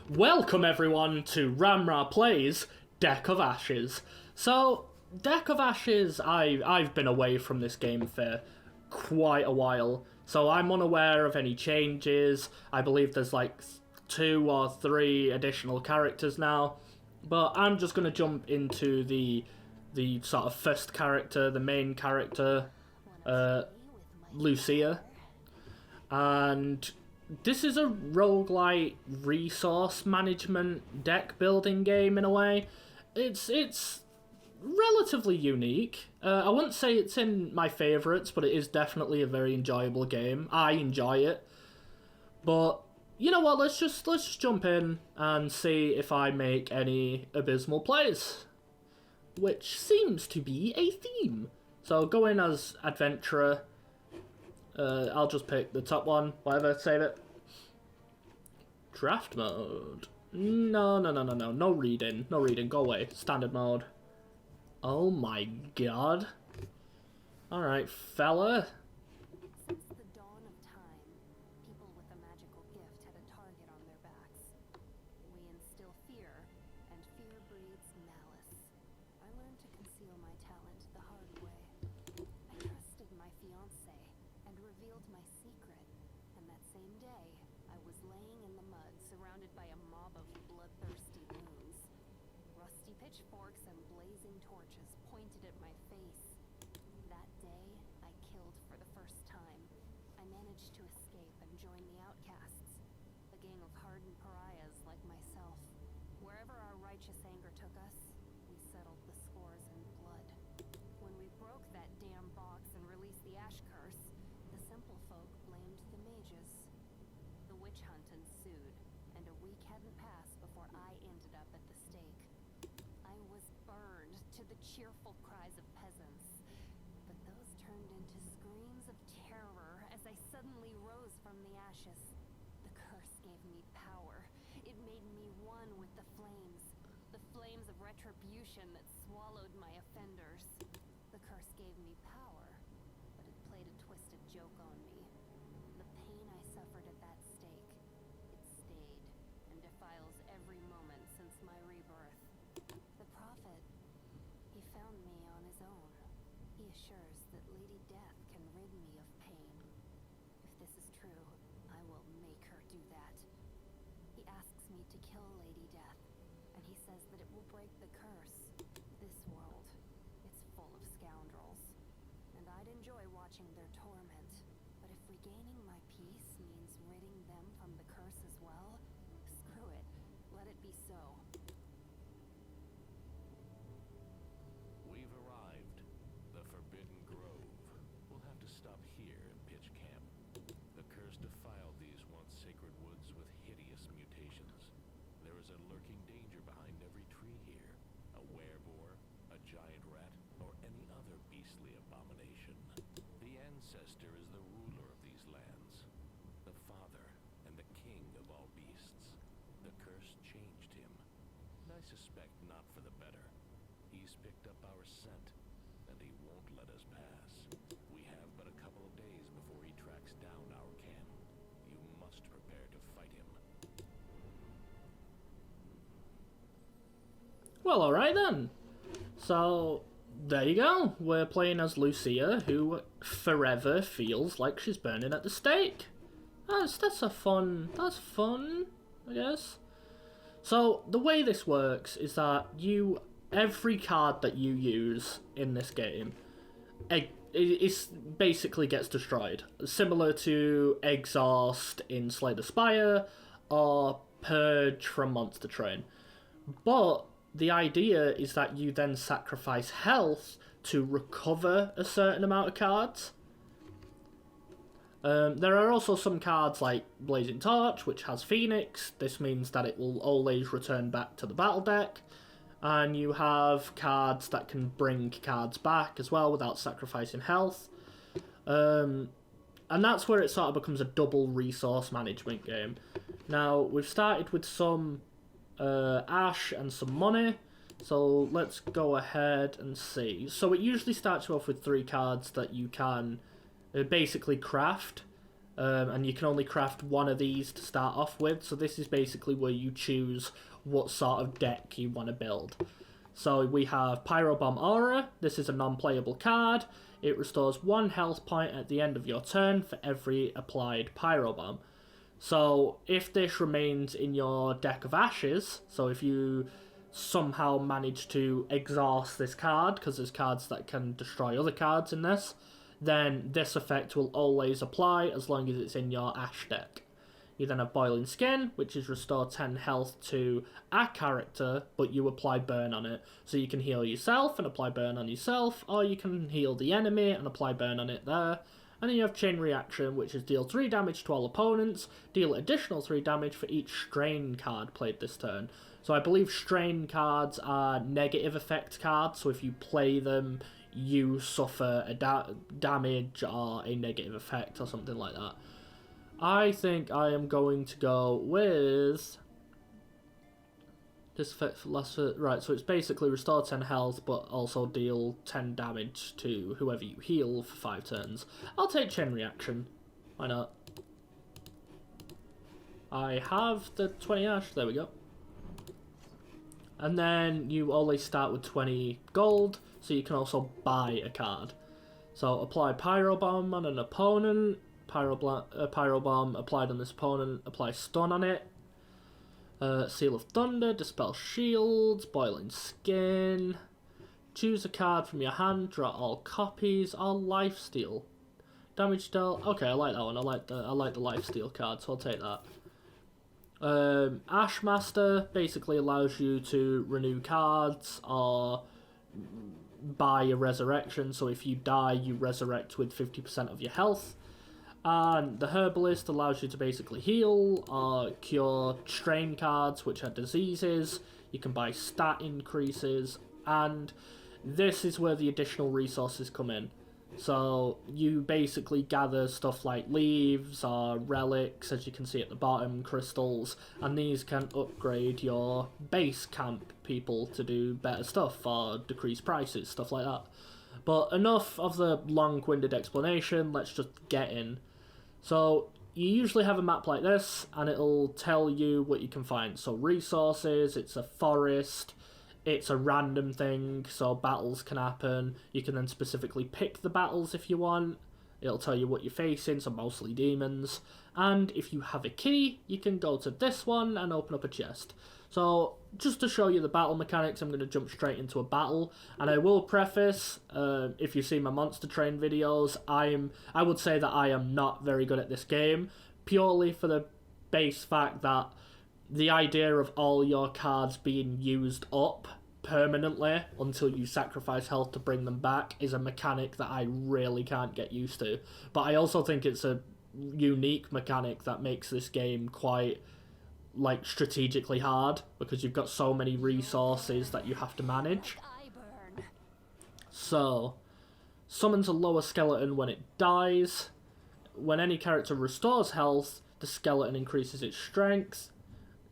Welcome everyone to Ramrar Plays Deck of Ashes. So, Deck of Ashes, I've been away from this game for quite a while, so I'm unaware of any changes. I believe there's like 2 or 3 additional characters now, but I'm just going to jump into the sort of first character, the main character, Lucia, and this is a roguelite resource management deck building game in a way. It's relatively unique. I wouldn't say it's in my favourites, but it is definitely a very enjoyable game. I enjoy it. But you know what, let's just jump in and see if I make any abysmal plays. Which seems to be a theme. So go in as adventurer. I'll just pick the top one, whatever, save it. Draft mode. No, reading, go away. Standard mode. Oh my god. Alright, fella. Since the dawn of time, people with a magical gift had a target on their backs. We instill fear, and fear breeds malice. I learned to conceal my talent the hard way. I trusted my fiancé and revealed my secret, and that same day, I was laying in the mud surrounded by a mob of bloodthirsty moons. Rusty pitchforks and blazing torches pointed at my face. That day, I killed for the first time. I managed to escape and join the outcasts, a gang of hardened pariahs like myself. Wherever our righteous anger took us, we settled the scores in blood. When we broke that damn box and released the ash curse, the simple folk blamed the mages. The witch hunt ensued, and a week hadn't passed before I ended up at the stake. I was burned to the cheerful cries of peasants, but those turned into screams of terror as I suddenly rose from the ashes. The curse gave me power. It made me one with the flames of retribution that swallowed my offenders. The curse gave me power, but it played a twisted joke on me. The pain I suffered at that stake, it stayed and defiles every moment since my rebirth. The prophet, he found me on his own. He assures that Lady Death can rid me of pain. If this is true, I will make her do that. He asks me to kill Lady Death, and he says that it will break the curse. This world, it's full of scoundrels, and I'd enjoy watching their torment. But if regaining my peace means ridding them from the curse as well, screw it. Let it be so. We've arrived. The Forbidden Grove. We'll have to stop here and pitch camp. The curse defiled these once sacred woods with hideous mutations. There is a lurking danger behind every tree here. A wereboar, a giant rat, or any other beastly abomination. The ancestor is the ruler of these lands. The father and the king of all beasts. The curse changed him. And I suspect not for the better. He's picked up our scent, and he won't let us pass. We have but a couple of days before he tracks down our kin. You must prepare to fight him. Well, alright then. So, there you go. We're playing as Lucia, who forever feels like she's burning at the stake. That's fun, I guess. So, the way this works is that every card that you use in this game, it basically gets destroyed. Similar to Exhaust in Slay the Spire, or Purge from Monster Train. But the idea is that you then sacrifice health to recover a certain amount of cards. There are also some cards like Blazing Torch, which has Phoenix. This means that it will always return back to the battle deck. And you have cards that can bring cards back as well without sacrificing health. And that's where it sort of becomes a double resource management game. Now, we've started with some ash and some money. So let's go ahead and see. So it usually starts you off with 3 cards that you can basically craft. and you can only craft one of these to start off with. So this is basically where you choose what sort of deck you want to build. So we have Pyrobomb Aura. This is a non-playable card. It restores 1 health point at the end of your turn for every applied Pyrobomb. So if this remains in your deck of ashes, so if you somehow manage to exhaust this card, because there's cards that can destroy other cards in this, then this effect will always apply as long as it's in your ash deck. You then have Boiling Skin, which is restore 10 health to a character, but you apply burn on it. So you can heal yourself and apply burn on yourself, or you can heal the enemy and apply burn on it there. And then you have Chain Reaction, which is deal 3 damage to all opponents, deal additional 3 damage for each Strain card played this turn. So I believe Strain cards are negative effect cards, so if you play them, you suffer a damage or a negative effect or something like that. I think I am going to go with this effect for last... Right, so it's basically restore 10 health, but also deal 10 damage to whoever you heal for 5 turns. I'll take Chain Reaction. Why not? I have the 20 ash. There we go. And then you always start with 20 gold, so you can also buy a card. So apply Pyrobomb on an opponent. Pyrobomb applied on this opponent, apply stun on it. Seal of Thunder, dispel shields, Boiling Skin. Choose a card from your hand, draw all copies, or lifesteal. Damage dealt. Okay, I like that one. I like the lifesteal card, so I'll take that. Ashmaster basically allows you to renew cards or buy a resurrection. So if you die, you resurrect with 50% of your health. And the Herbalist allows you to basically heal or cure strain cards, which are diseases. You can buy stat increases, and this is where the additional resources come in. So you basically gather stuff like leaves or relics, as you can see at the bottom, crystals, and these can upgrade your base camp people to do better stuff or decrease prices, stuff like that. But enough of the long-winded explanation, let's just get in. So you usually have a map like this, and it'll tell you what you can find. So resources, it's a forest, it's a random thing, so battles can happen. You can then specifically pick the battles if you want. It'll tell you what you're facing, so mostly demons. And if you have a key, you can go to this one and open up a chest. So just to show you the battle mechanics, I'm going to jump straight into a battle. And I will preface, if you see my Monster Train videos, I would say that I am not very good at this game, purely for the base fact that the idea of all your cards being used up permanently until you sacrifice health to bring them back is a mechanic that I really can't get used to. But I also think it's a unique mechanic that makes this game quite, like, strategically hard, because you've got so many resources that you have to manage. So, summons a lower skeleton when it dies. When any character restores health, the skeleton increases its strength.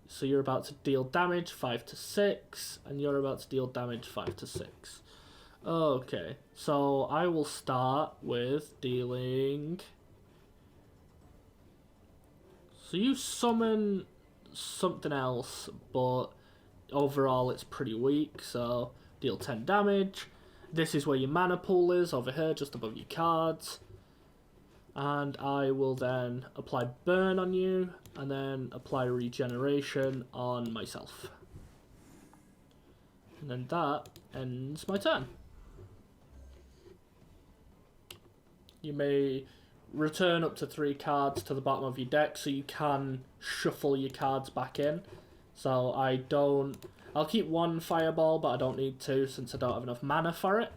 So you're about to deal damage 5 to 6, and you're about to deal damage 5 to 6. Okay, so I will start with dealing... So you summon something else, but overall it's pretty weak, so deal 10 damage. This is where your mana pool is, over here, just above your cards. And I will then apply burn on you, and then apply regeneration on myself. And then that ends my turn. You may return up to 3 cards to the bottom of your deck, so you can shuffle your cards back in. So I'll keep 1 fireball, but I don't need 2 since I don't have enough mana for it.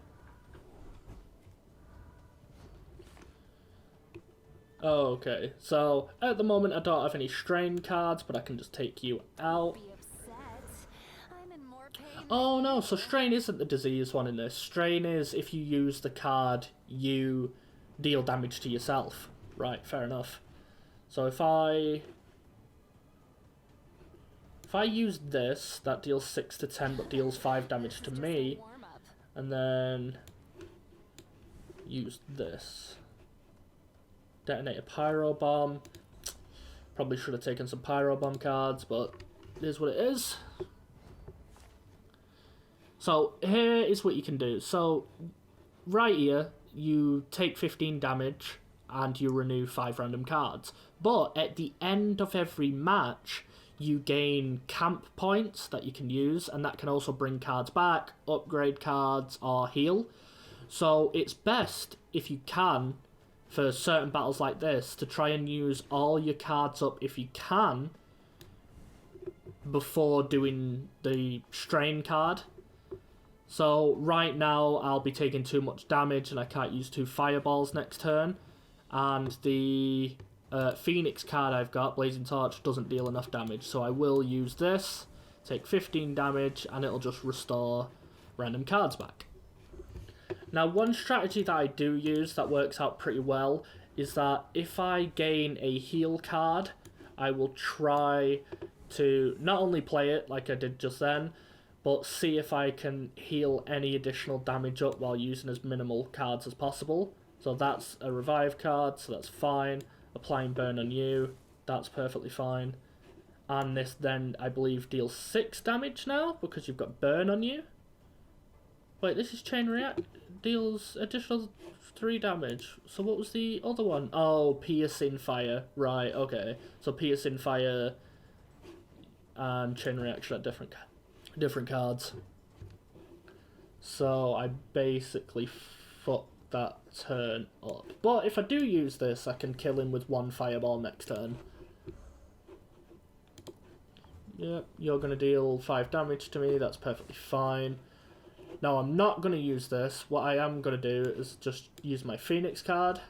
Okay, so at the moment I don't have any strain cards, but I can just take you out. Oh no, so strain isn't the disease one in this. Strain is if you use the card, you deal damage to yourself. Right, fair enough. So if I use this, that deals 6 to 10 but deals 5 damage to me, and then use this. Detonate a pyro bomb. Probably should have taken some pyro bomb cards, but it is what it is. So here is what you can do. So right here, you take 15 damage and you renew 5 random cards. But at the end of every match, you gain camp points that you can use, and that can also bring cards back, upgrade cards, or heal. So it's best, if you can, for certain battles like this, to try and use all your cards up if you can before doing the strain card. So right now I'll be taking too much damage and I can't use 2 fireballs next turn, and the Phoenix card I've got, Blazing Torch, doesn't deal enough damage, so I will use this, take 15 damage, and it'll just restore random cards back. Now, one strategy that I do use that works out pretty well is that if I gain a heal card, I will try to not only play it like I did just then, but see if I can heal any additional damage up while using as minimal cards as possible. So that's a revive card, so that's fine. Applying burn on you, that's perfectly fine. And this then, I believe, deals 6 damage now, because you've got burn on you. Wait, this is chain react, deals additional 3 damage. So what was the other one? Oh, piercing fire. Right, okay. So piercing fire and chain reaction are different cards. So I basically fucked that turn up. But if I do use this, I can kill him with 1 fireball next turn. Yep, you're going to deal 5 damage to me, that's perfectly fine. Now I'm not going to use this. What I am going to do is just use my Phoenix card.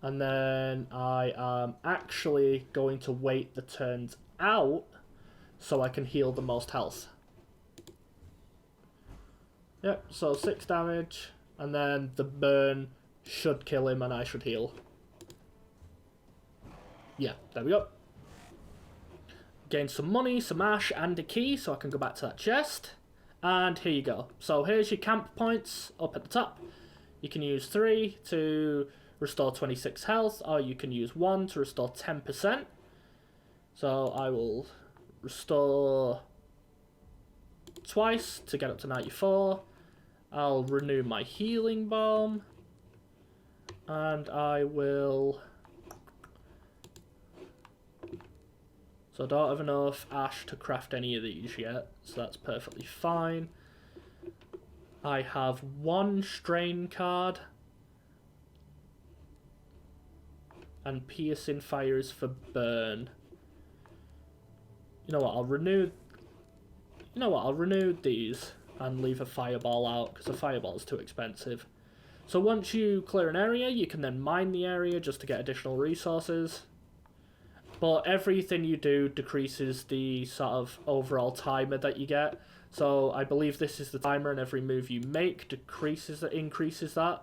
And then I am actually going to wait the turns out so I can heal the most health. Yep, so 6 damage. And then the burn should kill him and I should heal. Yeah, there we go. Gain some money, some ash, and a key, so I can go back to that chest. And here you go. So here's your camp points up at the top. You can use 3 to restore 26 health, or you can use 1 to restore 10%. So I will restore twice to get up to 94. I'll renew my healing bomb, and I will... So I don't have enough ash to craft any of these yet, so that's perfectly fine. I have 1 strain card, and piercing fire is for burn. You know what, I'll renew these and leave a fireball out, because a fireball is too expensive. So once you clear an area, you can then mine the area just to get additional resources. But everything you do decreases the sort of overall timer that you get. So I believe this is the timer, and every move you make increases that.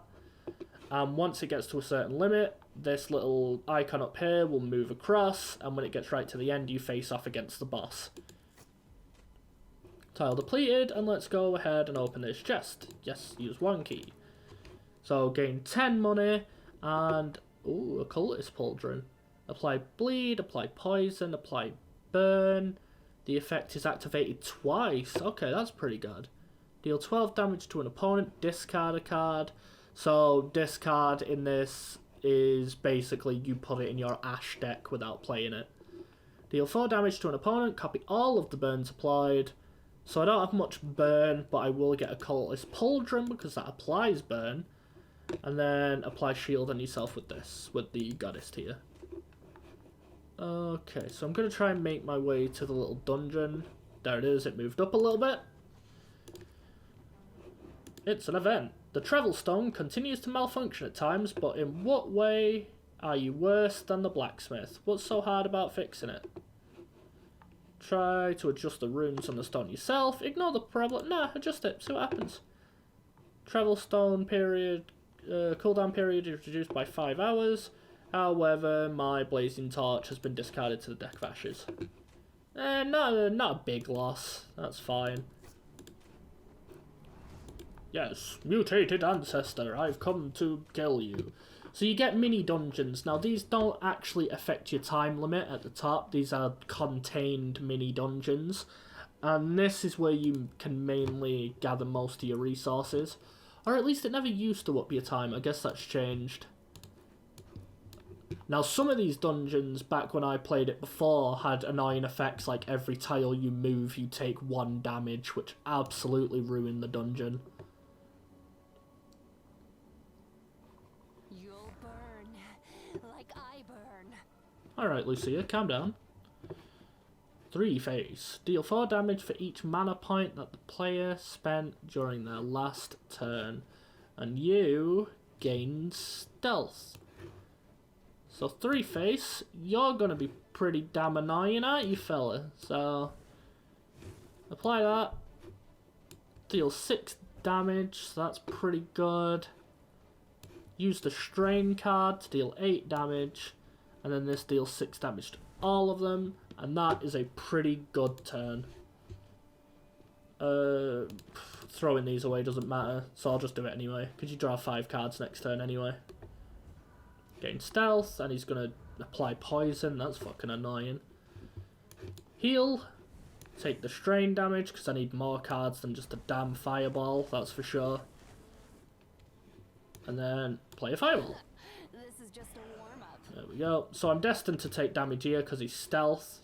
And once it gets to a certain limit, this little icon up here will move across, and when it gets right to the end, you face off against the boss. Tile depleted, and let's go ahead and open this chest. Yes, use 1 key. So gain 10 money, and ooh, a cultist pauldron. Apply bleed, apply poison, apply burn. The effect is activated twice. Okay, that's pretty good. Deal 12 damage to an opponent, discard a card. So discard in this is basically you put it in your ash deck without playing it. Deal 4 damage to an opponent, copy all of the burns applied. So I don't have much burn, but I will get a cultist pauldron because that applies burn. And then apply shield on yourself with this, with the goddess here. Okay, so I'm going to try and make my way to the little dungeon. There it is, it moved up a little bit. It's an event. The travel stone continues to malfunction at times, but in what way are you worse than the blacksmith? What's so hard about fixing it? Try to adjust the runes on the stone yourself. Ignore the problem. Nah, adjust it, see what happens. Travel stone period, cooldown period is reduced by 5 hours. However, my blazing torch has been discarded to the deck of ashes. Not a big loss. That's fine. Yes, mutated ancestor, I've come to kill you. So you get mini dungeons. Now these don't actually affect your time limit at the top. These are contained mini dungeons. And this is where you can mainly gather most of your resources. Or at least it never used to up your time. I guess that's changed. Now some of these dungeons, back when I played it before, had annoying effects like every tile you move you take 1 damage, which absolutely ruined the dungeon. You'll burn like I burn. Alright, Lucia, calm down. 3 face. Deal 4 damage for each mana point that the player spent during their last turn. And you gain stealth. So 3 face, you're going to be pretty damn annoying, aren't you, fella? So, apply that. Deal 6 damage, so that's pretty good. Use the strain card to deal 8 damage. And then this deals 6 damage to all of them. And that is a pretty good turn. Throwing these away doesn't matter, so I'll just do it anyway. Because you draw 5 cards next turn anyway. Gain stealth, and he's going to apply poison. That's fucking annoying. Heal. Take the strain damage, because I need more cards than just a damn fireball, that's for sure. And then play a fireball. This is just a warm-up. There we go. So I'm destined to take damage here, because he's stealth.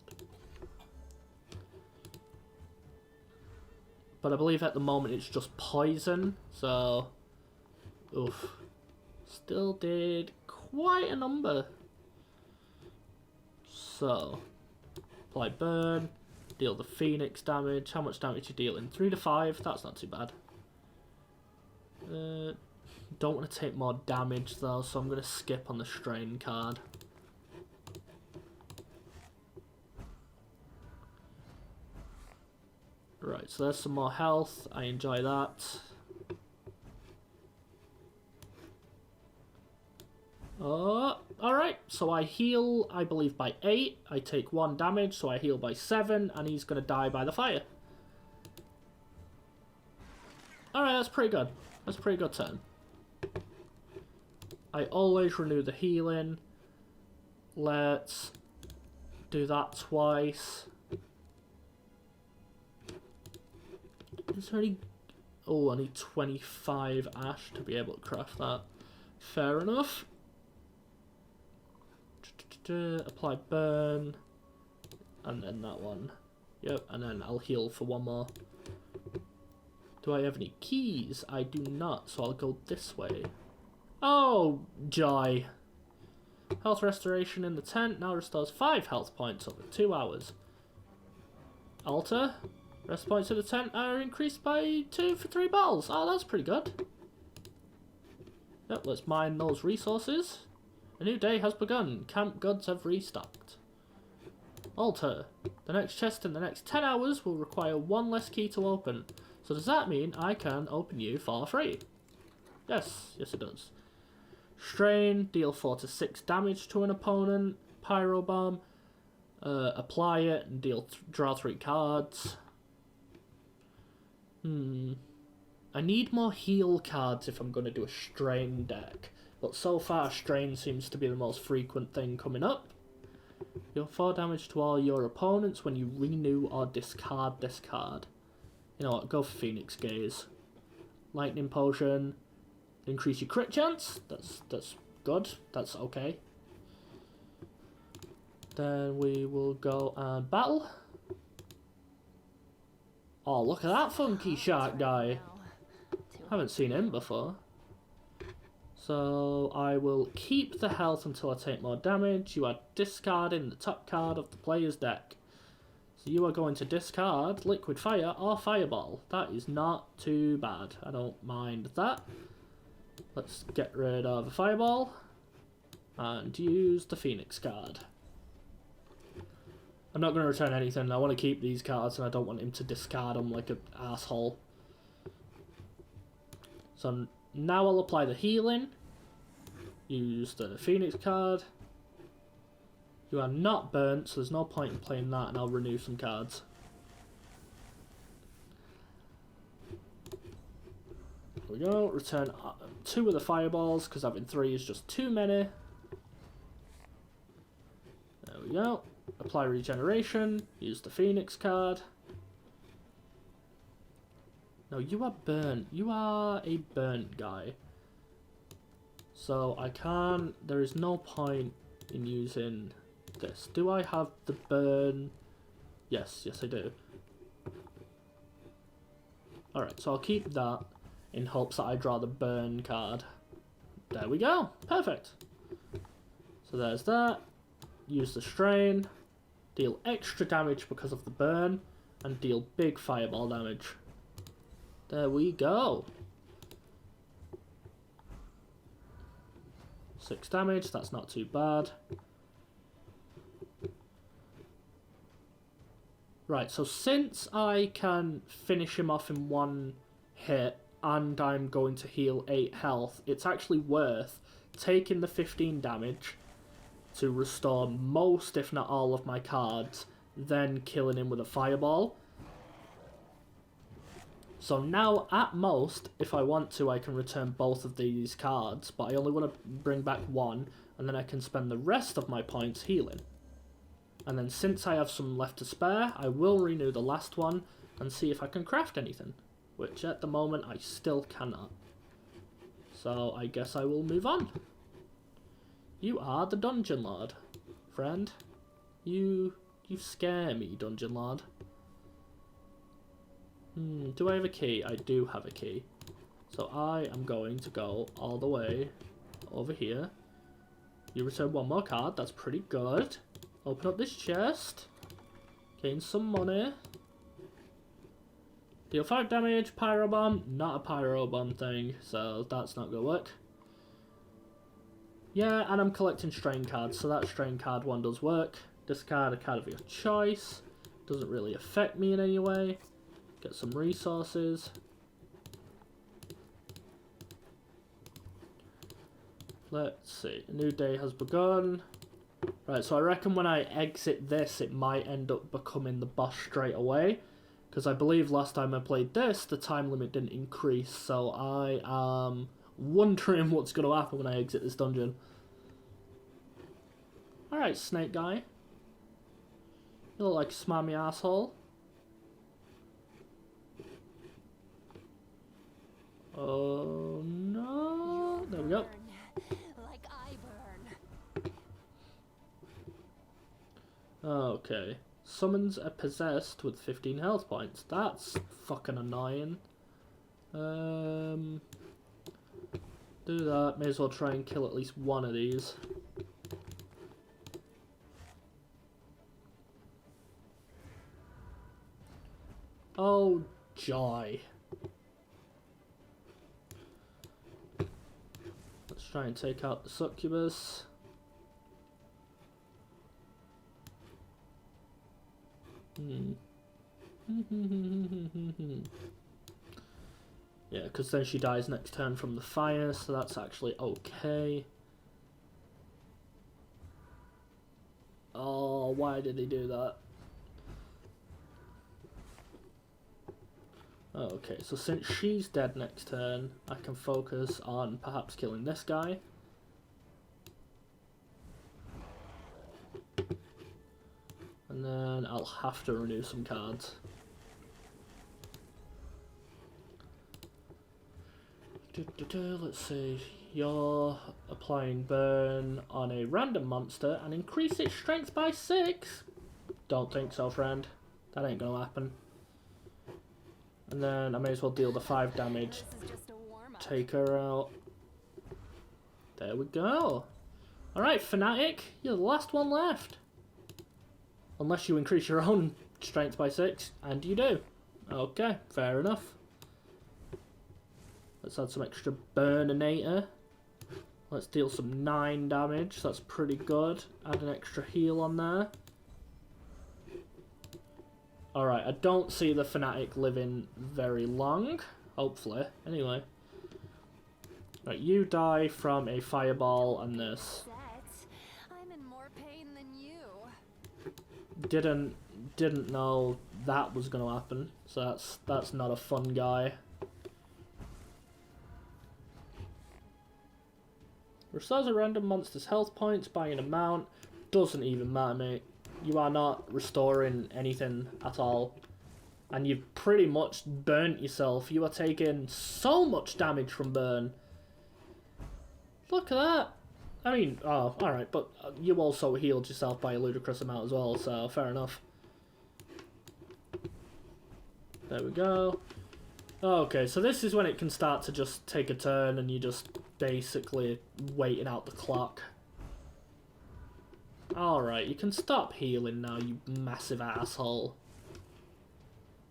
But I believe at the moment it's just poison, so... Oof. Still did quite a number. So, apply burn, deal the phoenix damage. How much damage you dealing? 3 to 5, that's not too bad. Don't want to take more damage though, so I'm going to skip on the strain card. Right, so there's some more health. I enjoy that. Alright, so I heal, I believe, by 8. I take 1 damage, so I heal by 7, and he's going to die by the fire. Alright, that's pretty good. That's a pretty good turn. I always renew the healing. Let's do that twice. Is there any... Oh, I need 25 ash to be able to craft that. Fair enough. Apply burn. And then that one. Yep, and then I'll heal for 1 more. Do I have any keys? I do not, so I'll go this way. Oh, joy. Health restoration in the tent now restores 5 health points over 2 hours. Altar. Rest points in the tent are increased by 2 for 3 balls. Oh, that's pretty good. Yep, let's mine those resources. A new day has begun. Camp goods have restocked. Altar. The next chest in the next 10 hours will require 1 less key to open. So does that mean I can open you for free? Yes, yes it does. Strain. Deal 4 to 6 damage to an opponent. Pyro Bomb. Apply it and draw 3 cards. I need more heal cards if I'm going to do a strain deck. But so far, strain seems to be the most frequent thing coming up. Deal 4 damage to all your opponents when you renew or discard this card. You know what, go for Phoenix Gaze. Lightning Potion. Increase your crit chance. That's good. That's okay. Then we will go and battle. Oh, look at that funky shark guy. Haven't seen him before. So I will keep the health until I take more damage. You are discarding the top card of the player's deck. So you are going to discard Liquid Fire or Fireball. That is not too bad. I don't mind that. Let's get rid of the Fireball. And use the Phoenix card. I'm not going to return anything. I want to keep these cards and I don't want him to discard them like an asshole. So now I'll apply the healing. Use the Phoenix card. You are not burnt, so there's no point in playing that, and I'll renew some cards. There we go. Return 2 of the fireballs, because having 3 is just too many. There we go. Apply regeneration. Use the Phoenix card. No, you are burnt. You are a burnt guy. So I can't... There is no point in using this. Do I have the burn? Yes, I do. Alright, so I'll keep that in hopes that I draw the burn card. There we go. Perfect. So there's that. Use the strain. Deal extra damage because of the burn. And deal big fireball damage. There we go. 6 damage. That's not too bad. Right, so since I can finish him off in 1 hit and I'm going to heal 8 health, it's actually worth taking the 15 damage to restore most, if not all, of my cards, then killing him with a fireball. So now, at most, if I want to, I can return both of these cards, but I only want to bring back 1, and then I can spend the rest of my points healing. And then since I have some left to spare, I will renew the last one and see if I can craft anything, which at the moment I still cannot. So I guess I will move on. You are the Dungeon Lord, friend. You scare me, Dungeon Lord. Do I have a key? I do have a key. So I am going to go all the way over here. You return 1 more card, that's pretty good. Open up this chest. Gain some money. Deal 5 damage, pyro bomb. Not a pyro bomb thing, so that's not gonna work. Yeah, and I'm collecting strain cards, so that strain card one does work. Discard a card of your choice. Doesn't really affect me in any way. Get some resources. Let's see. A new day has begun. Right, so I reckon when I exit this, it might end up becoming the boss straight away. Because I believe last time I played this, the time limit didn't increase. So I am wondering what's going to happen when I exit this dungeon. Alright, snake guy. You look like a smarmy asshole. Oh no. There we go. Like I burn. Okay. Summons a possessed with 15 health points. That's fucking annoying. Do that. May as well try and kill at least one of these. Oh, joy. Let's try and take out the succubus. Yeah, because then she dies next turn from the fire, so that's actually okay. Oh, why did he do that? Okay, so since she's dead next turn, I can focus on perhaps killing this guy. And then I'll have to renew some cards. Let's see. You're applying burn on a random monster and increase its strength by 6. Don't think so, friend. That ain't gonna happen. And then I may as well deal the 5 damage. This is just a warm-up. Take her out. There we go. Alright, Fanatic, you're the last one left. Unless you increase your own strength by 6, and you do. Okay, fair enough. Let's add some extra burninator. Let's deal some 9 damage, that's pretty good. Add an extra heal on there. Alright, I don't see the Fanatic living very long. Hopefully. Anyway. Right, you die from a fireball and this. I'm in more pain than you. Didn't know that was gonna happen. So that's not a fun guy. Restores a random monster's health points by an amount. Doesn't even matter, mate. You are not restoring anything at all. And you've pretty much burnt yourself. You are taking so much damage from burn. Look at that. I mean, oh, alright, but you also healed yourself by a ludicrous amount as well, so fair enough. There we go. Okay, so this is when it can start to just take a turn and you just basically waiting out the clock. Alright, you can stop healing now, you massive asshole.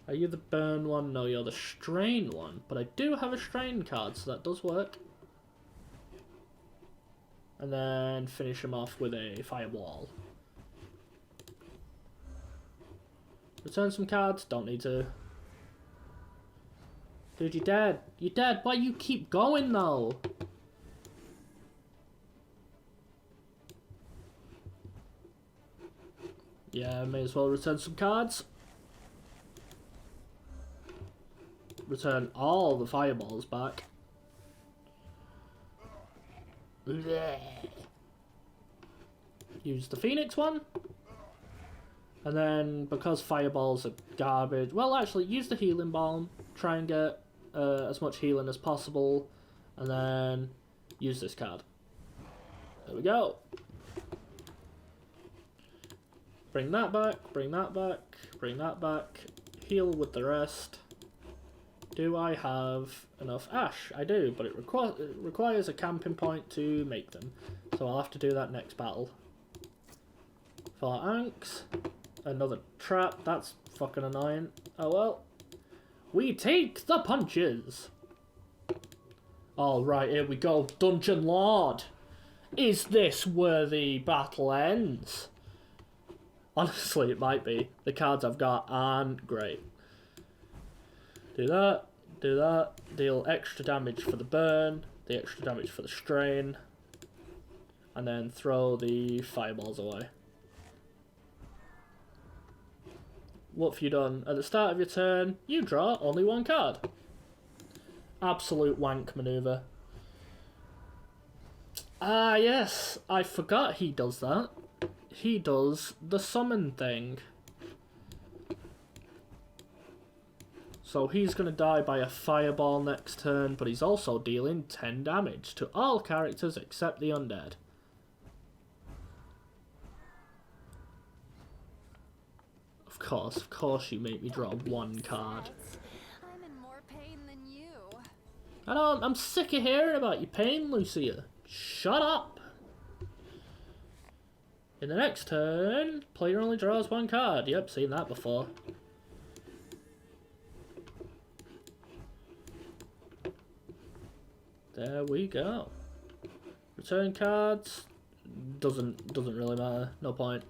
Are you the burn one? No, you're the strain one. But I do have a strain card, so that does work. And then finish him off with a fireball. Return some cards, don't need to. Dude, you're dead. You're dead. Why you keep going though? Yeah, may as well return some cards. Return all the fireballs back. Blech. Use the Phoenix one. And then, because fireballs are garbage... Well, actually, use the healing balm. Try and get as much healing as possible. And then, use this card. There we go. Bring that back, bring that back, bring that back. Heal with the rest. Do I have enough ash? I do, but it requires a camping point to make them. So I'll have to do that next battle. 4 anks. Another trap. That's fucking annoying. Oh well. We take the punches. Alright, here we go. Dungeon Lord. Is this where the battle ends? Honestly, it might be. The cards I've got aren't great. Do that, deal extra damage for the burn, the extra damage for the strain, and then throw the fireballs away. What have you done? At the start of your turn, you draw only 1 card. Absolute wank maneuver. Ah, yes, I forgot he does that. He does the summon thing. So he's going to die by a fireball next turn, but he's also dealing 10 damage to all characters except the undead. Of course you make me draw 1 card. I'm in more pain than you. I know, I'm sick of hearing about your pain, Lucia. Shut up! In the next turn, player only draws 1 card. Yep, seen that before. There we go. Return cards. Doesn't really matter. No point.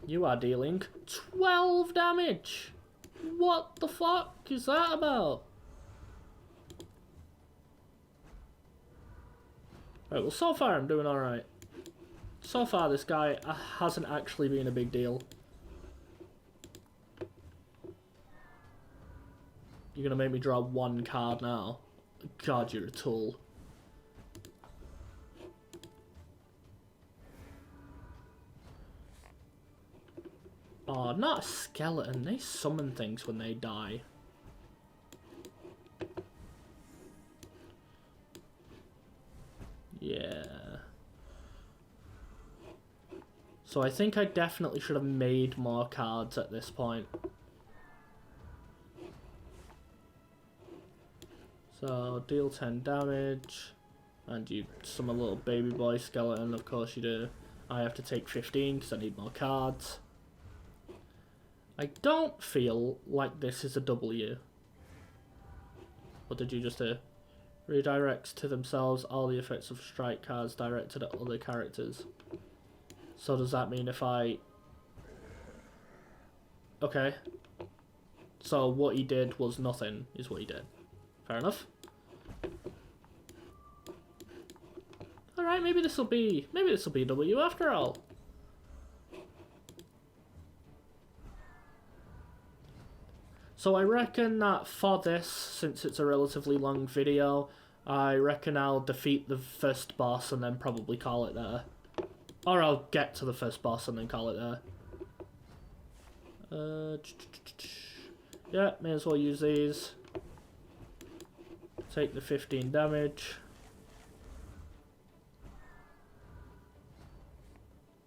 You are dealing 12 damage. What the fuck is that about? Right, well so far I'm doing alright. So far this guy hasn't actually been a big deal. You're gonna make me draw 1 card now. God, you're a tool. Oh, not a skeleton. They summon things when they die. Yeah. So I think I definitely should have made more cards at this point. So, deal 10 damage, and you summon a little baby boy skeleton, of course you do. I have to take 15 because I need more cards. I don't feel like this is a W. What did you just do? Redirects to themselves all the effects of strike cards directed at other characters. So does that mean if I... Okay. So what he did was nothing, is what he did. Fair enough. Alright, maybe this'll be W after all. So I reckon that for this, since it's a relatively long video, I reckon I'll defeat the first boss and then probably call it there. Or I'll get to the first boss and then call it there. Yeah, may as well use these. Take the 15 damage.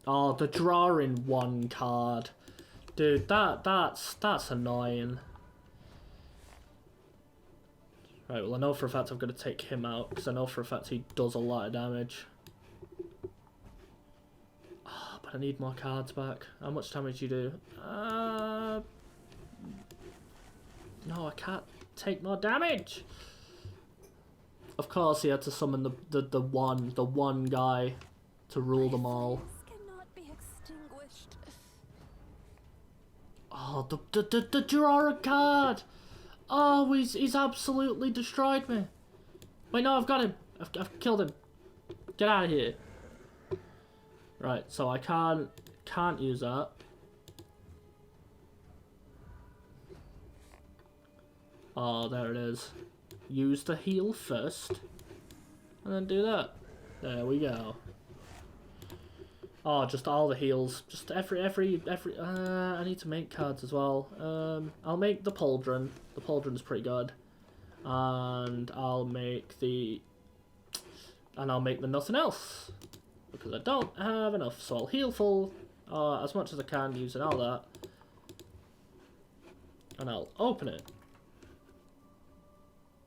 Oh, the drawing one card. Dude, that's annoying. Right, well I know for a fact I'm going to take him out, because I know for a fact he does a lot of damage. Oh, but I need more cards back. How much damage do you do? No, I can't take more damage! Of course he had to summon the one guy to rule them all. Oh, the drawer card! Oh, he's absolutely destroyed me. Wait, no, I've got him. I've killed him. Get out of here. Right, so I can't use that. Oh, there it is. Use the heal first, and then do that. There we go. Oh, just all the heals. Just every. I need to make cards as well. I'll make the pauldron. The pauldron's pretty good, and I'll make the nothing else because I don't have enough. So I'll heal full as much as I can using all that, and I'll open it.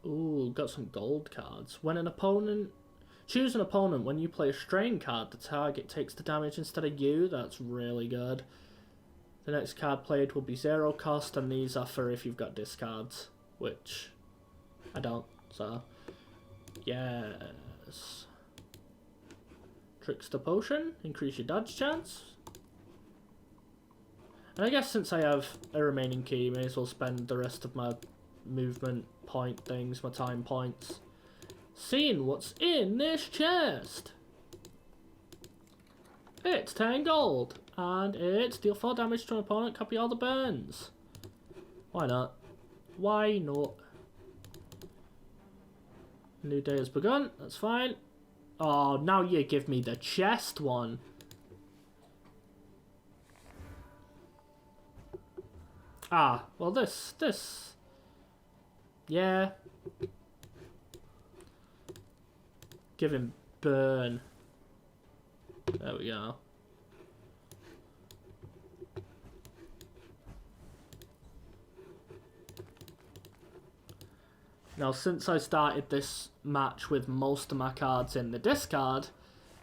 Ooh, got some gold cards. When an opponent... Choose an opponent. When you play a strain card, the target takes the damage instead of you. That's really good. The next card played will be 0 cost, and these are for if you've got discards, which I don't, so... Yes. Trickster Potion. Increase your dodge chance. And I guess since I have a remaining key, may as well spend the rest of my movement point things, my time points, seeing what's in this chest. It's 10 gold, and it's deal 4 damage to an opponent, copy all the burns. Why not? Why not? New day has begun, that's fine. Oh, now you give me the chest one. Ah, well this. Yeah. Give him burn. There we go. Now, since I started this match with most of my cards in the discard,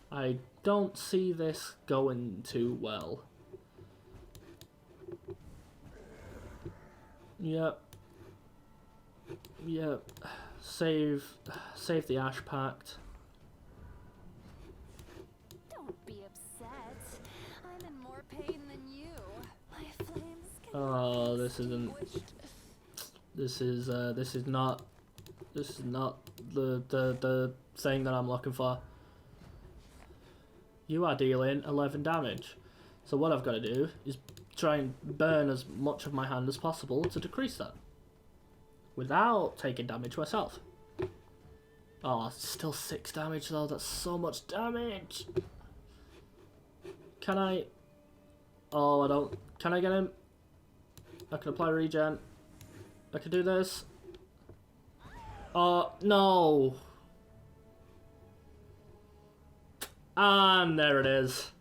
I don't see this going too well. Yep. Yep. Save the Ash Pact. Don't be upset. I'm in more pain than you. My flames can Oh, this isn't. This is not the thing that I'm looking for. You are dealing 11 damage. So what I've got to do is try and burn as much of my hand as possible to decrease that, without taking damage myself. Oh, still 6 damage though, that's so much damage! Can I... Oh, I don't... Can I get him? I can apply regen. I can do this. Oh, no! And there it is.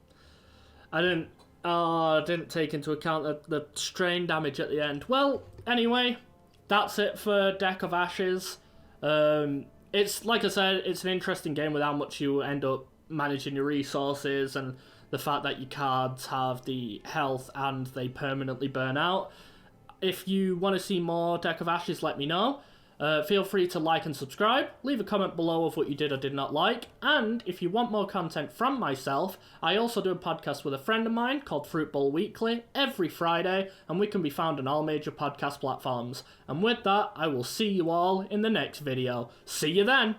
I didn't take into account the strain damage at the end. Well, anyway, that's it for Deck of Ashes. It's, like I said, it's an interesting game with how much you end up managing your resources and the fact that your cards have the health and they permanently burn out. If you want to see more Deck of Ashes, let me know. Feel free to like and subscribe, leave a comment below of what you did or did not like, and if you want more content from myself, I also do a podcast with a friend of mine called Fruit Bowl Weekly every Friday, and we can be found on all major podcast platforms. And with that, I will see you all in the next video. See you then!